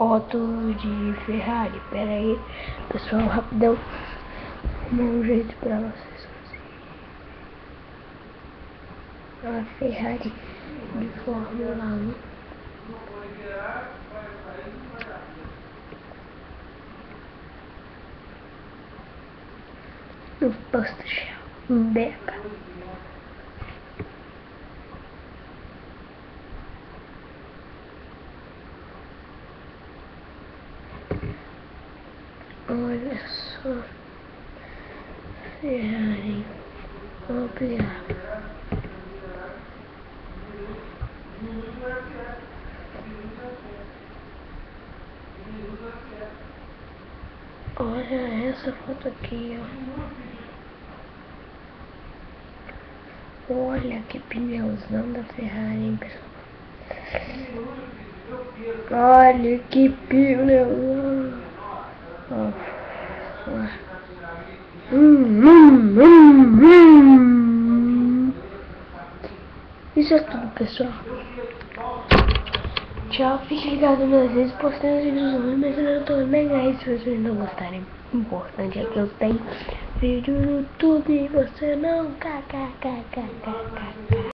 foto de Ferrari. Pera aí, pessoal, rapidão. Arrumar um jeito pra vocês conseguirem. A Ferrari de Fórmula 1. No posto Shell, em Beca. Olha só, Ferrari, vou ampliar. Olha essa foto aqui, ó. Olha que pneuzão da Ferrari, hein, pessoal. Olha que pneuzão. Ó. Isso é tudo, pessoal. Tchau, fique ligado nas vezes postando os vídeos ruins, mas eu não tô mega aí se vocês não gostarem. O importante é que eu tenho vídeo no YouTube e você não. KKKKKK.